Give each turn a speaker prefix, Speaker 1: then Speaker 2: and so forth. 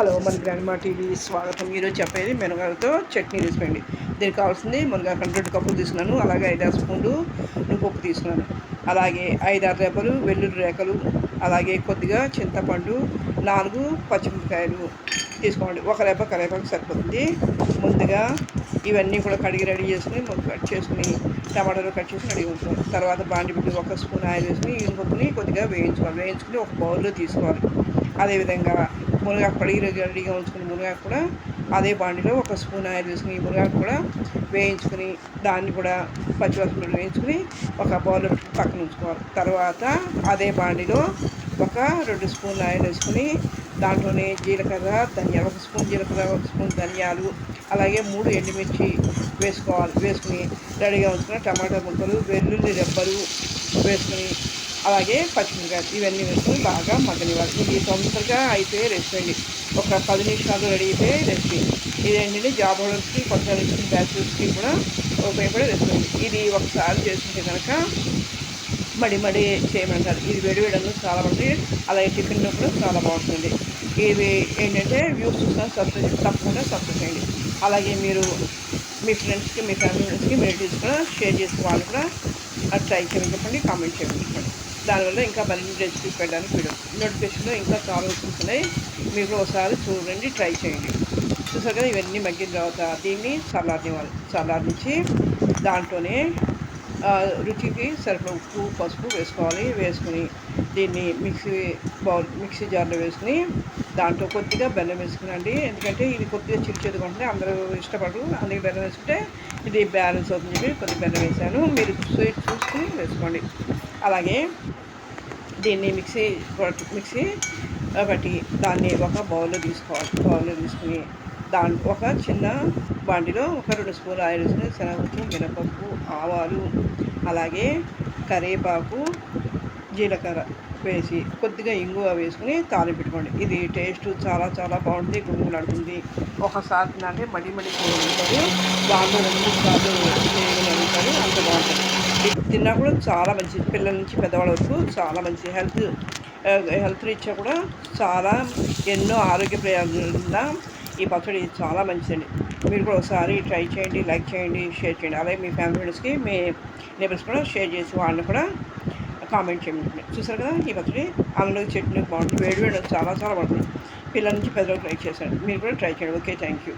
Speaker 1: Hello మన grandma TV స్వాగతం. ఈరోజు చెప్పేది మినగాలతో చట్నీ రెసిపీ అండి. దీనికి కావాల్సింది మునగాకు 2 కప్పులు తీసుకున్నాను. అలాగే 5-6 స్పూన్లు నువ్వుపప్పు తీసుకున్నాను. అలాగే 5-6 రేపలు వెల్లుల్లి రేకలు, అలాగే కొద్దిగా చింతపండు, 4 పచ్చిమిరపకాయలు తీసుకోండి. ఒక రేప కరివేపాకు సరిపోతుంది. ముందుగా ఇవన్నీ కూడా కడిగి రెడీ చేసుకుని కట్ చేసుకుని టమాటాలు కట్ చేసి రెడీ ఉంచుకోవాలి. తర్వాత బాండి పెట్టి 1 స్పూన్ ఆయిల్ వేసుకుని పప్పుని కొద్దిగా వేయించుకుని ఒక బౌల్లో తీసుకోవాలి. అదేవిధంగా మునగాకు కడిగి రెడీగా ఉంచుకుని మునగాకు కూడా అదే బాండిలో 1 స్పూన్ ఆయిల్ వేసుకుని మునగాకు కూడా వేయించుకుని దాన్ని కూడా పచ్చివాసన వేయించుకుని ఒక బౌల్లో పక్కన ఉంచుకోవాలి. తర్వాత అదే బాండిలో ఒక 2 స్పూన్ల ఆయిల్ వేసుకుని దాంట్లోనే జీలకర్ర, ధనియాలు 1 స్పూన్ జీలకర్ర, 1 స్పూన్ ధనియాలు, అలాగే 3 ఎండుమిర్చి వేసుకుని రెడీగా ఉంచుకుని టమాటా ముక్కలు, వెల్లుల్లి రెబ్బలు వేసుకుని అలాగే పచ్చిమిరపకాయలు ఇవన్నీ వేసుకొని బాగా మగ్గనివ్వాలి. ఇది తొందరగా అయిపోయే రెసిపీ అండి. ఒక 10 నిమిషాలు రెడీ అయిపోయే రెసిపీ. ఇదేంటంటే జాబ్ హోల్డర్స్కి, కొత్త బ్యాచులర్స్కి కూడా ఉపయోగపడే రెసిపీ అండి. ఇది ఒకసారి చేసుకుంటే కనుక మడి చేయమంటారు. ఇది వేడివేయడంలో చాలా బాగుంటుంది. అలాగే టిఫిన్లో కూడా చాలా బాగుంటుంది. ఇవి ఏంటంటే వ్యూస్ చూసిన తప్పకుండా సబ్స్క్రైబ్ చేయండి. అలాగే మీరు మీ ఫ్రెండ్స్కి, మీ ఫ్యామిలీ మెంబర్స్కి, మీ రిలేటివ్స్ కూడా షేర్ చేసి వాళ్ళు కూడా ట్రై చేయమని చెప్పండి, కామెంట్ చేయమని చెప్పండి. దానివల్ల ఇంకా మరిన్ని రెసిపీస్ పెట్టడానికి వీడియో నోటిఫికేషన్లో ఇంకా చాలా వస్తున్నాయి. మీరు ఒకసారి చూడండి, ట్రై చేయండి. చూసారు కదా, ఇవన్నీ మగ్గిన తర్వాత దీన్ని చల్లారనివ్వాలి. చల్లారించి దాంట్లోనే రుచికి సరిపడ ఉప్పు, పసుపు వేసుకుని దీన్ని మిక్సీ జార్లో వేసుకుని దాంట్లో కొద్దిగా బెల్లం వేసుకునండి. ఎందుకంటే ఇది కొద్దిగా చిరుచేదుగా ఉంటుంది, అందరూ ఇష్టపడరు. అందుకే బెల్లం వేసుకుంటే ఇది బ్యాలెన్స్ అవుతుంది చెప్పి కొద్దిగా బెల్లం వేసాను. మీరు స్వీట్ చూసుకుని వేసుకోండి. అలాగే దీన్ని మిక్సీ బట్టి దాన్ని ఒక బౌల్లో తీసుకుని ఒక చిన్న బాండిలో ఒక 2 స్పూన్లు ఆయిల్ వేసుకుని శనగపప్పు, మినపప్పు, ఆవాలు, అలాగే కరివేపాకు, జీలకర్ర వేసి కొద్దిగా ఇంగువ వేసుకుని తాలింపు పెట్టుకోండి. ఇది టేస్ట్ చాలా చాలా బాగుంటుంది, గుమ్ములాడుతుంది. ఒకసారి తినంటే మళ్ళీ చేయగలుగుతారు. దాంట్లో 2 సార్లు చేయగలుగుతారు, అంత బాగుంటుంది. ఇది తిన్నా కూడా చాలా మంచిది. పిల్లల నుంచి పెద్దవాళ్ళ వరకు చాలా మంచిది. హెల్త్ రీత్యా కూడా చాలా ఎన్నో ఆరోగ్య ప్రయోజనాలు ఈ పచ్చడి చాలా మంచిదండి. మీరు కూడా ఒకసారి ట్రై చేయండి, లైక్ చేయండి, షేర్ చేయండి. అలాగే మీ ఫ్యామిలీ మెంబర్స్కి, మీ నేబర్స్ కూడా షేర్ చేసి వాళ్ళని కూడా కామెంట్ చేయండి. చూసారు కదా, ఈ పచ్చడి అందులో చట్నీ బాగుంటుంది. వేడి చాలా చాలా బాగుంటుంది. పిల్లల నుంచి పెద్దవాళ్ళు ట్రై చేశాను. మీరు కూడా ట్రై చేయండి. Okay, thank you.